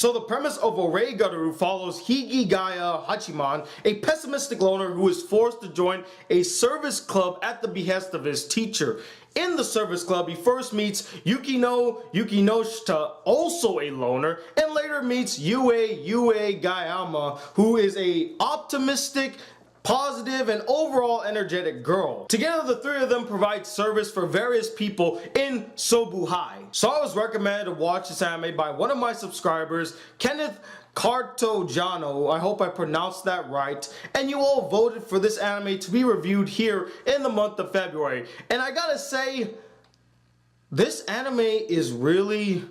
So the premise of Oregairu follows Higigaya Hachiman, a pessimistic loner who is forced to join a service club at the behest of his teacher. In the service club, he first meets Yukino Yukinoshita, also a loner, and later meets Yue Gayama, who is a optimistic, positive, and overall energetic girl. Together, the three of them provide service for various people in Sobuhai. So I was recommended to watch this anime by one of my subscribers, Kenneth Cartojano, I hope I pronounced that right, and you all voted for this anime to be reviewed here in the month of February. And I gotta say, this anime is really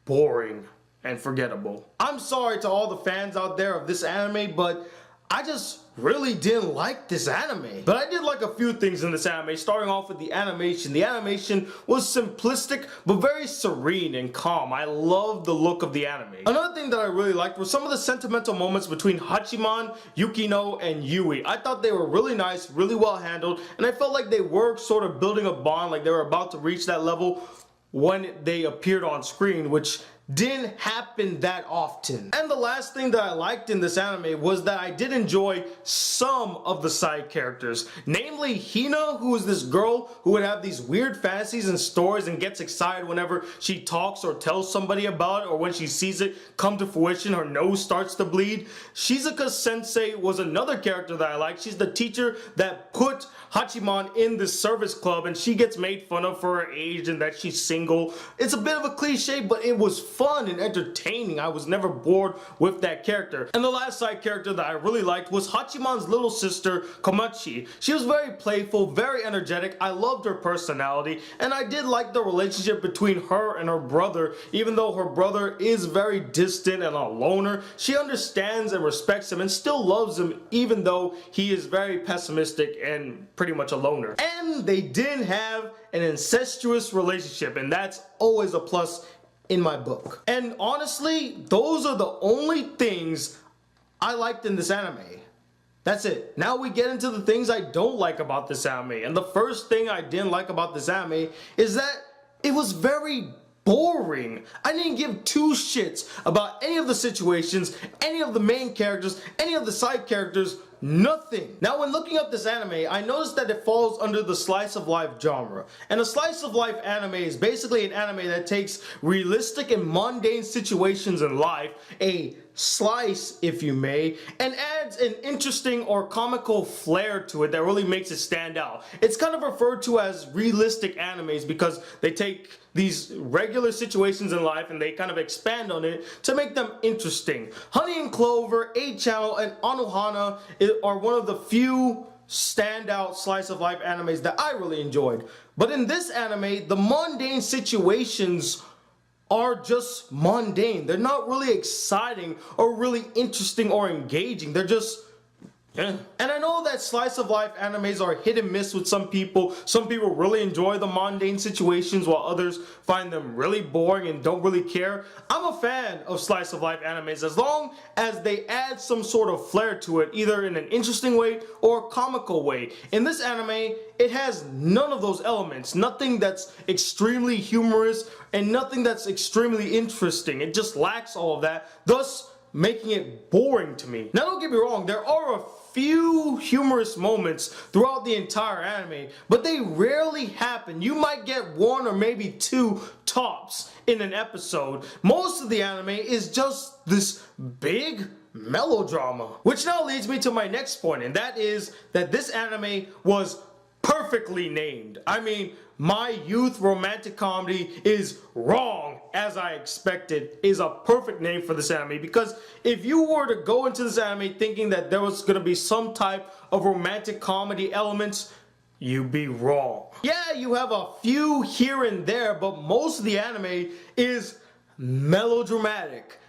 boring and forgettable. I'm sorry to all the fans out there of this anime, but I just really didn't like this anime. But I did like a few things in this anime, starting off with the animation. The animation was simplistic, but very serene and calm. I loved the look of the anime. Another thing that I really liked was some of the sentimental moments between Hachiman, Yukino, and Yui. I thought they were really nice, really well handled, and I felt like they were sort of building a bond, like they were about to reach that level when they appeared on screen, which didn't happen that often. And the last thing that I liked in this anime was that I did enjoy some of the side characters, namely Hina, who is this girl who would have these weird fantasies and stories and gets excited whenever she talks or tells somebody about it, or when she sees it come to fruition, her nose starts to bleed. Shizuka Sensei was another character that I liked. She's the teacher that put Hachiman in this service club, and she gets made fun of for her age and that she's single. It's a bit of a cliche, but it was fun and entertaining. I was never bored with that character. And the last side character that I really liked was Hachiman's little sister, Komachi. She was very playful, very energetic. I loved her personality, and I did like the relationship between her and her brother. Even though her brother is very distant and a loner, she understands and respects him and still loves him, even though he is very pessimistic and pretty much a loner. And they did have an incestuous relationship, and that's always a plus in my book. And honestly, those are the only things I liked in this anime. That's it. Now we get into the things I don't like about this anime. And the first thing I didn't like about this anime is that it was very boring. I didn't give two shits about any of the situations, any of the main characters, any of the side characters. Nothing. Now, when looking up this anime, I noticed that it falls under the slice of life genre. And a slice of life anime is basically an anime that takes realistic and mundane situations in life, a slice, if you may, and adds an interesting or comical flair to it that really makes it stand out. It's kind of referred to as realistic animes because they take these regular situations in life and they kind of expand on it to make them interesting. Honey and Clover, 8-Channel, and Anohana are one of the few standout slice of life animes that I really enjoyed. But in this anime, the mundane situations are just mundane. They're not really exciting or really interesting or engaging. They're just and I know that slice of life animes are hit and miss with some people. Some people really enjoy the mundane situations while others find them really boring and don't really care. I'm a fan of slice of life animes as long as they add some sort of flair to it, either in an interesting way or a comical way. In this anime, it has none of those elements. Nothing that's extremely humorous and nothing that's extremely interesting. It just lacks all of that, thus making it boring to me. Now, don't get me wrong, there are a few humorous moments throughout the entire anime, but they rarely happen. You might get one or maybe two tops in an episode. Most of the anime is just this big melodrama. Which now leads me to my next point, and that is that this anime was perfectly named. I mean, My Youth Romantic Comedy is wrong, as I expected, is a perfect name for this anime, because if you were to go into this anime thinking that there was going to be some type of romantic comedy elements, you'd be wrong. Yeah, you have a few here and there, but most of the anime is melodramatic.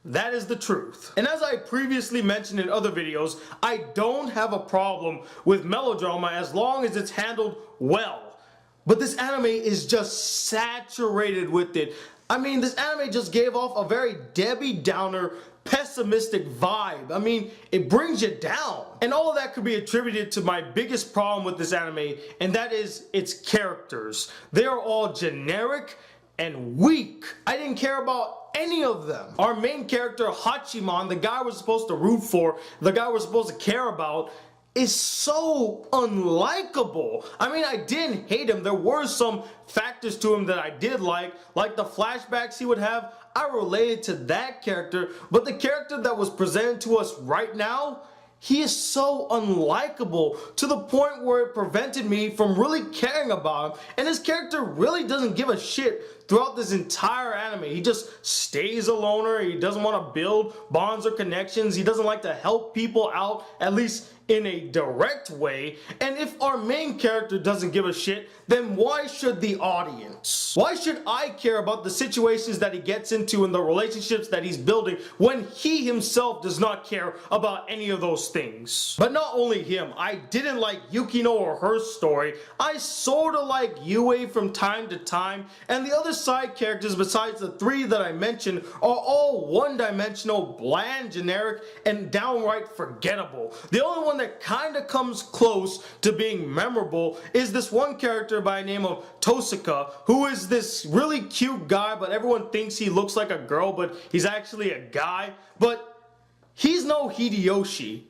That is the truth. And as I previously mentioned in other videos, I don't have a problem with melodrama as long as it's handled well. But this anime is just saturated with it. I mean, this anime just gave off a very Debbie Downer, pessimistic vibe. I mean, it brings you down. And all of that could be attributed to my biggest problem with this anime, and that is its characters. They are all generic and weak. I didn't care about any of them. Our main character, Hachiman, the guy we're supposed to root for, the guy we're supposed to care about, is so unlikable. I mean, I didn't hate him. There were some factors to him that I did like the flashbacks he would have. I related to that character, but the character that was presented to us right now, he is so unlikable to the point where it prevented me from really caring about him. And his character really doesn't give a shit throughout this entire anime. He just stays a loner. He doesn't want to build bonds or connections. He doesn't like to help people out, at least in a direct way. And if our main character doesn't give a shit, then why should the audience? Why should I care about the situations that he gets into and the relationships that he's building when he himself does not care about any of those things? But not only him, I didn't like Yukino or her story. I sorta like Yue from time to time, and the other side characters besides the three that I mentioned are all one-dimensional, bland, generic, and downright forgettable. The only one that kinda comes close to being memorable is this one character by the name of Tosaka, who is this really cute guy, but everyone thinks he looks like a girl, but he's actually a guy. But he's no Hideyoshi,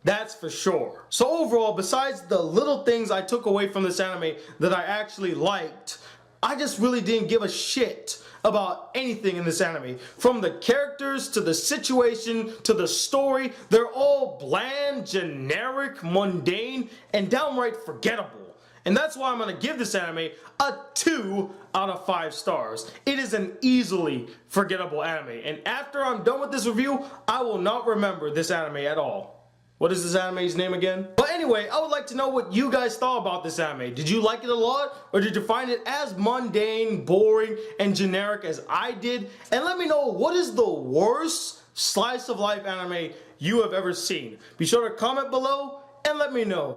that's for sure. So overall, besides the little things I took away from this anime that I actually liked, I just really didn't give a shit about anything in this anime. From the characters, to the situation, to the story, they're all bland, generic, mundane, and downright forgettable. And that's why I'm going to give this anime a 2 out of 5 stars. It is an easily forgettable anime. And after I'm done with this review, I will not remember this anime at all. What is this anime's name again? But anyway, I would like to know what you guys thought about this anime. Did you like it a lot? Or did you find it as mundane, boring, and generic as I did? And let me know, what is the worst slice of life anime you have ever seen? Be sure to comment below and let me know.